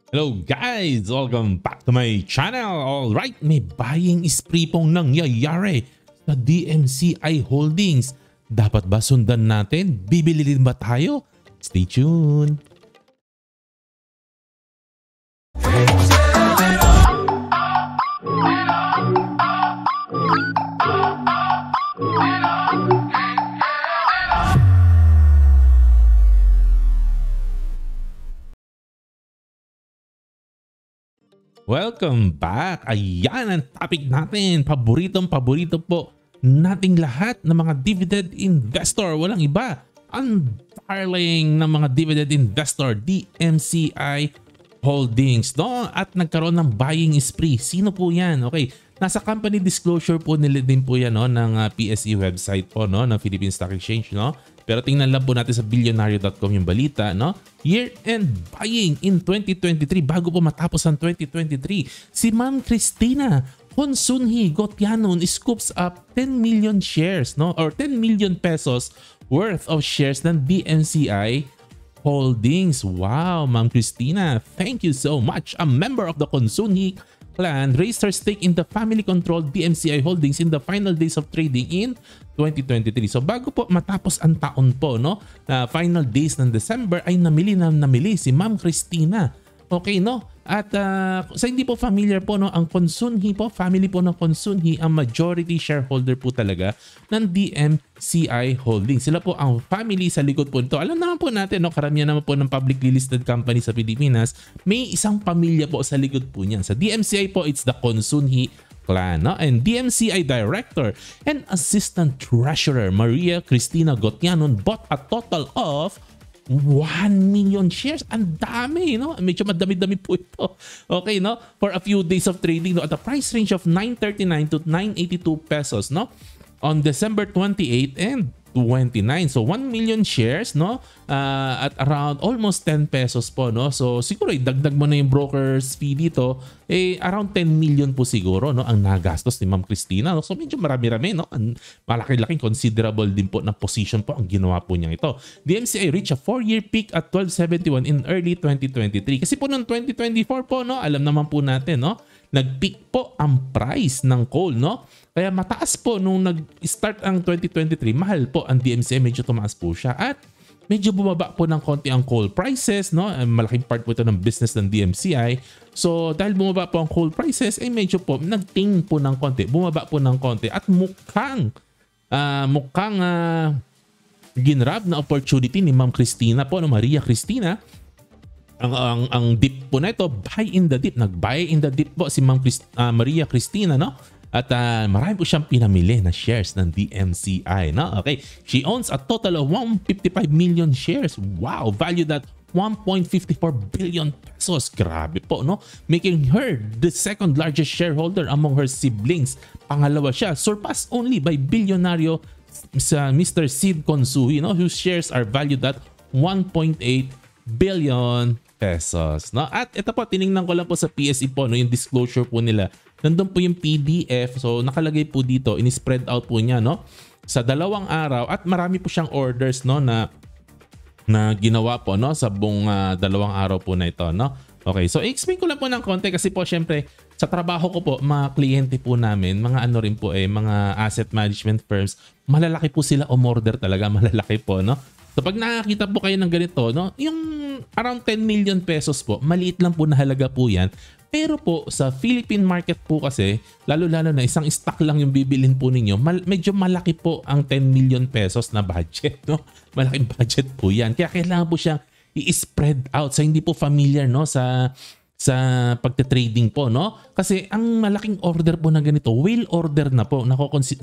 Hello guys! Welcome back to my channel! Alright, may buying spree pong nangyayari sa DMCI Holdings. Dapat ba sundan natin? Bibili din ba tayo? Stay tuned! Welcome back! Ayan ang topic natin. Paborito po nating lahat ng mga dividend investor. Walang iba. Ang darling ng mga dividend investor, DMCI Holdings. No? At nagkaroon ng buying spree. Sino po yan? Okay. Nasa company disclosure po nila din po yan, no? Ng PSE website po, no? Ng Philippine Stock Exchange. No? Pero tingnan lang po natin sa billionario.com yung balita, no? Year-end buying in 2023 bago po matapos ang 2023. Si Ma'am Cristina Consunji Gotianon scoops up 10 million shares, no? Or 10 million pesos worth of shares ng DMCI Holdings. Wow, Ma'am Cristina, thank you so much. A member of the Consunji clan raised her stake in the family-controlled DMCI Holdings in the final days of trading in 2023. So bago po matapos ang taon po, no, na final days ng December ay namili si Ma'am Cristina. Okay, no? At sa hindi po familiar po, no, ang Consunji po, family po ng Consunji, ang majority shareholder po talaga ng DMCI Holdings. Sila po ang family sa likod po nito. Alam naman po natin, no, karamihan naman po ng publicly listed company sa Pilipinas, may isang pamilya po sa likod po niyan. Sa DMCI po, it's the Consunji clan, no? And DMCI Director and Assistant Treasurer Maria Cristina Gotianon bought a total of 1 million shares. Ang dami, no? Medyo madami-dami po ito. Okay, no? For a few days of trading, no? At a price range of 939 to 982 pesos, no? On December 28 and 29. So 1 million shares, no? At around almost 10 pesos po, no? So siguro dagdag mo na yung broker's fee dito, around 10 million po siguro, no, ang nagastos ni Ma'am Cristina, no? So medyo marami-rami, no? Malaki-laking considerable din po na position po ang ginawa po niya ito. DMCI reached a 4-year peak at 1271 in early 2023. Kasi po noong 2024 po, no, alam naman po natin, no, nag-peak po ang price ng coal, no? Kaya mataas po nung nag-start ang 2023, mahal po ang DMCI, medyo tumaas po siya at medyo bumaba po ng konti ang coal prices, no? Malaking part po ito ng business ng DMCI. So dahil bumaba po ang coal prices, medyo po nagting po ng konti, bumaba po ng konti at mukhang ginrab na opportunity ni Ma'am Cristina po, no, Maria Cristina. Ang dip po na ito, buy in the dip. Nag-buy in the dip po si Ma'am Maria Cristina, no? At marami po siyang pinamili na shares ng DMCI, no? Okay, she owns a total of 155 million shares. Wow, valued at 1.54 billion pesos. Grabe po, no? Making her the second largest shareholder among her siblings. Pangalawa siya, surpassed only by billionario sa Mr. Sid Consunji, no, whose shares are valued at 1.8 billion pesos, no? At ito po, tiningnan ko lang po sa PSE po, no, yung disclosure po nila. Nandun po yung PDF. So nakalagay po dito, ini-spread out po niya, no, sa 2 araw at marami po siyang orders, no, na ginawa po, no, sa buong 2 araw po na ito, no. Okay, so i-explain ko lang po ng konti kasi po syempre sa trabaho ko po, mga kliyente po namin, mga ano rin po mga asset management firms, malalaki po sila umorder talaga, malalaki po, no. So pag nakakita po kayo ng ganito, no, yung around 10 million pesos po, maliit lang po na halaga po yan. Pero po sa Philippine market po kasi, lalo-lalo na isang stock lang yung bibilin po ninyo, medyo malaki po ang 10 million pesos na budget, no? Malaking budget po yan. Kaya kailangan po siyang i-spread out sa hindi po familiar, no, sa pagte-trading po, no? Kasi ang malaking order po na ganito, whale order na po.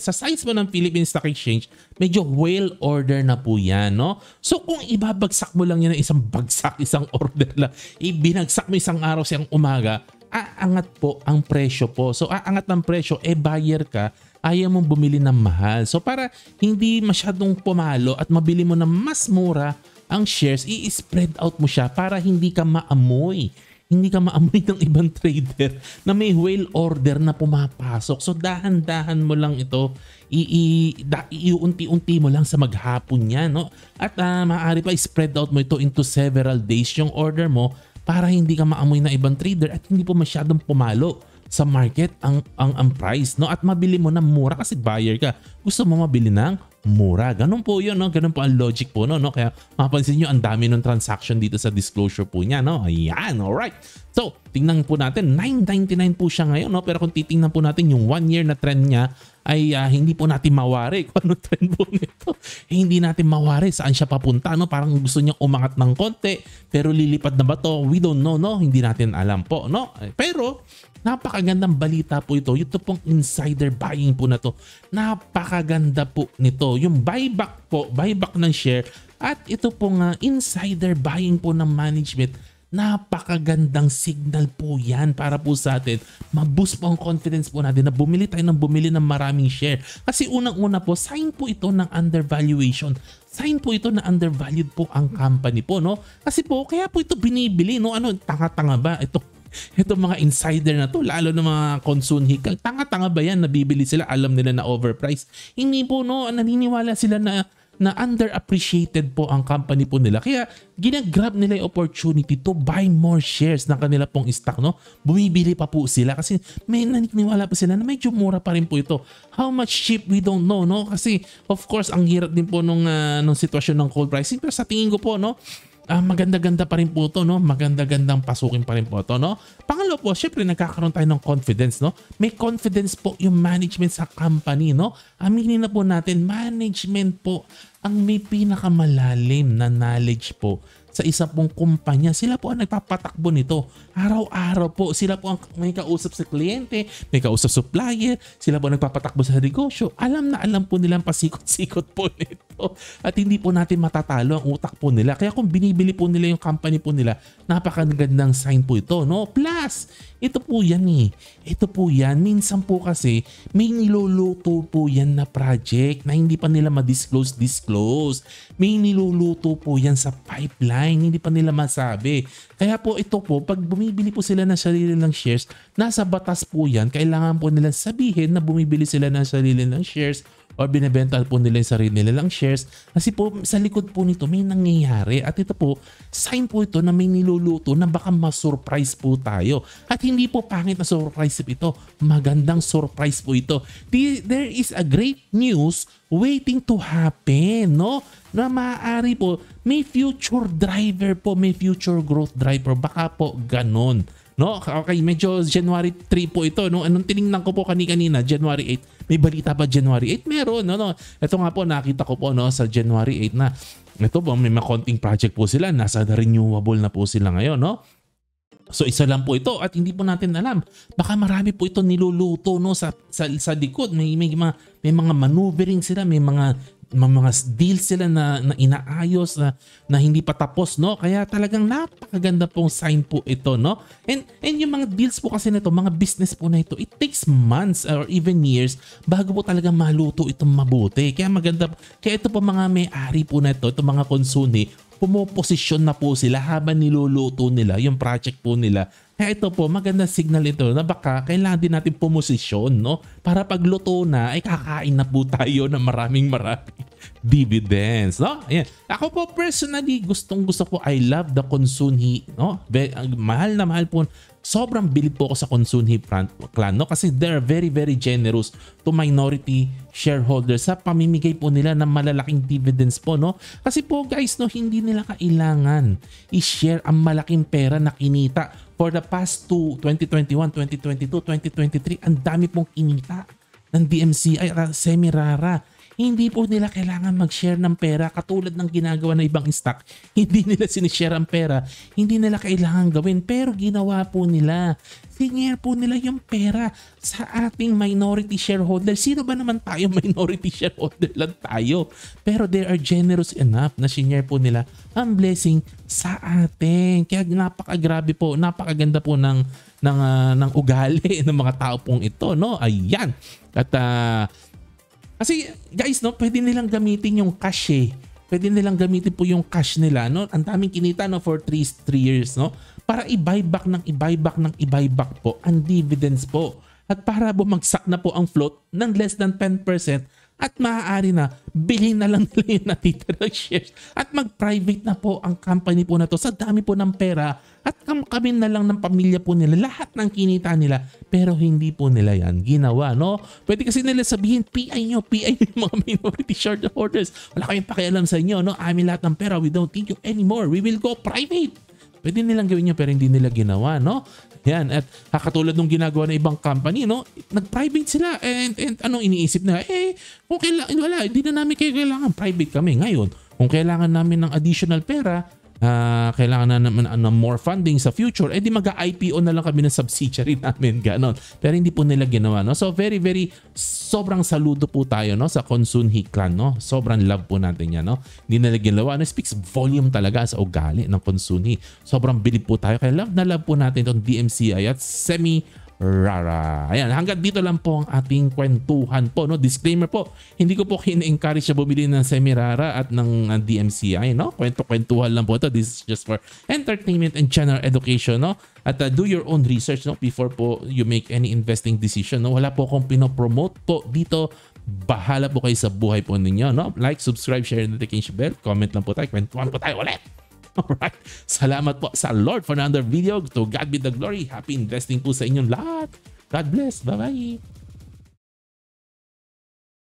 Sa size po ng Philippine Stock Exchange, medyo whale order na po yan, no? So kung ibabagsak mo lang yan ng isang bagsak, isang order lang, ibinagsak mo isang araw siyang umaga, aangat po ang presyo po. So aangat ng presyo, buyer ka, ayaw mong bumili ng mahal. So para hindi masyadong pumalo at mabili mo na mas mura ang shares, i-spread out mo siya para hindi ka maamoy. Hindi ka maamoy ng ibang trader na may whale order na pumapasok. So dahan-dahan mo lang ito, iunti-unti mo lang sa maghapon yan, no? At maaari pa spread out mo ito into several days yung order mo para hindi ka maamoy na ibang trader at hindi po masyadong pumalo sa market ang price, no? At mabili mo na mura kasi buyer ka. Gusto mo mabili ng mura. Ganun po 'yun, no? Ganun po ang logic po, no? Kaya mapapansin niyo ang dami ng transaction dito sa disclosure po niya, no? Ayan, all right. So, tingnan po natin, 9.99 po siya ngayon, no? Pero kung titingnan po natin yung 1 year na trend niya ay hindi po natin mawari kung ano trend po nito. Hindi natin mawari saan siya papunta, no? Parang gusto niya umangat ng konti, pero lilipad na ba to? We don't know, no? Hindi natin alam po, no? Pero napakagandang balita po ito. Ito pong insider buying po na to. Napakaganda po nito. Yung buyback po, buyback ng share at ito pong insider buying po ng management. Napakagandang signal po yan para po sa atin. Ma-boost po ang confidence po natin na bumili tayo ng maraming share. Kasi unang-una po, sign po ito ng undervaluation. Sign po ito na undervalued po ang company po, no? Kasi po, kaya po ito binibili, no? Ano, tanga-tanga ba? Ito mga insider na to, lalo na mga consunhikal, tanga-tanga ba yan? Nabibili sila, alam nila na overpriced. Hindi po, no? Naniniwala sila na underappreciated po ang company po nila. Kaya ginagrab nila yung opportunity to buy more shares ng kanila pong stock, no? Bumibili pa po sila kasi may naniniwala pa sila na medyo mura pa rin po ito. How much cheap we don't know, no? Kasi of course ang hirap din po nung sitwasyon ng coal pricing, pero sa tingin ko po, no, maganda-ganda pa rin po ito, no? Maganda-gandang pasukin pa rin po ito, no? Pangalawa po, syempre nagkakaroon tayo ng confidence, no? May confidence po yung management sa company, no? Aminin na po natin, management po ang may pinakamalalim na knowledge po sa isa pong kumpanya. Sila po ang nagpapatakbo nito. Araw-araw po, sila po ang may kausap sa kliyente, may kausap sa supplier, sila po ang nagpapatakbo sa negosyo. Alam na alam po nilang pasikot-sikot po nito. At hindi po natin matatalo ang utak po nila. Kaya kung binibili po nila yung company po nila, napakagandang sign po ito, no? Plus, ito po yan eh. Ito po yan. Minsan po kasi may niluluto po yan na project na hindi pa nila ma-disclose. May niluluto po yan sa pipeline. Hindi pa nila masabi. Kaya po ito po, pag bumibili po sila ng sarili ng shares, nasa batas po yan. Kailangan po nila sabihin na bumibili sila ng sarili ng shares o binibenta po nila yung sarili nilang shares. Kasi po sa likod po nito may nangyayari. At ito po, sign po ito na may niluluto na baka ma-surprise po tayo. At hindi po pangit na surprise ito. Magandang surprise po ito. There is a great news waiting to happen, no? Na maaari po, may future driver po, may future growth driver. Baka po ganon. No? Okay, medyo January 3 po ito, no? Anong tiningnan ko po kanina, January 8. May balita ba January 8? Meron, no? Ito nga po, nakita ko po, no, sa January 8 na ito po, may mga konting project po sila, nasa renewable na po sila ngayon, no? So isa lang po ito at hindi po natin alam. Baka marami po ito niluluto, no, sa likod. May mga maneuvering sila, may mga deals sila na inaayos na hindi pa tapos, no? Kaya talagang napakaganda pong sign po ito, no? And yung mga deals po kasi nito, mga business po na ito, it takes months or even years bago po talaga maluto itong mabuti. Kaya maganda, kaya ito po mga may-ari po na ito, itong mga konsuni, pumoposisyon na po sila habang niluluto nila yung project po nila. Kaya ito po, magandang signal ito na baka kailangan din natin pumosisyon, no? Para pagluto na, ay kakain na po tayo ng maraming dividends, no? Ayan. Ako po personally, gustong-gusto po, I love the Consunhi, no? Mahal na mahal po. Sobrang bilib po ako sa Consunhi clan, no? Kasi they're very, very generous to minority shareholders sa pamimigay po nila ng malalaking dividends po, no? Kasi po guys, no, hindi nila kailangan i-share ang malaking pera na kinita. For the past 2021, 2022, 2023, ang dami pong kinita ng DMCI at Semirara. Hindi po nila kailangan mag-share ng pera katulad ng ginagawa ng ibang stock. Hindi nila sinishare ang pera. Hindi nila kailangan gawin pero ginawa po nila. Sinare po nila yung pera sa ating minority shareholder. Sino ba naman tayo? Minority shareholder lang tayo. Pero they are generous enough na sinare po nila ang blessing sa atin. Kaya napakagrabe po, napakaganda po ng ugali ng mga tao pong ito, no? Ayan. At kasi guys, no, pwede nilang gamitin yung cash eh. Pwede nilang gamitin po yung cash nila, no? Ang daming kinita, no, for 3 years, no? Para i-buyback po ang dividends po. At para bumagsak na po ang float ng less than 10%, at maaari na bilhin na lang nila yung natitirang shares at mag-private na po ang company po na to sa dami po ng pera at kami na lang ng pamilya po nila lahat ng kinita nila, pero hindi po nila yan ginawa, no? Pwede kasi nila sabihin, PI nyo yung mga minority shareholders, wala kayong pakialam sa inyo, no? Amin lahat ng pera, we don't need you anymore, we will go private. Pwede nilang gawin niya pero hindi nila ginawa, no? Yan, at katulad nung ginagawa ng ibang company, no? Nag-private sila and anong iniisip na, kung kailangan, wala, hindi na namin kayo kailangan, private kami. Ngayon, kung kailangan namin ng additional pera, kailangan na naman ng more funding sa future, di mag-IPO na lang kami ng subsidiary namin, ganon. Pero hindi po nila ginawa, no? So very sobrang saludo po tayo, no, sa Consunji clan, no? Sobrang love po natin yan, no? Hindi nila ginawa, no? Speaks volume talaga sa ugali ng Consunji. Sobrang bilib po tayo, kaya love na love po natin itong DMCI at Semirara. Ayan, hanggang dito lang po ang ating kwentuhan po, no? Disclaimer po, hindi ko po kina-encourage na bumili ng Semirara at ng DMCI, no? Kwento-kwentuhan lang po ito. This is just for entertainment and general education, no? At do your own research, no, before po you make any investing decision, no? Wala po akong pinopromote po dito. Bahala po kayo sa buhay po ninyo, no? Like, subscribe, share, notification bell, comment lang po tayo, kwentuhan po tayo ulit. Alright, salamat po sa Lord for another video. To God be the glory. Happy investing po sa inyong lahat. God bless. Bye-bye.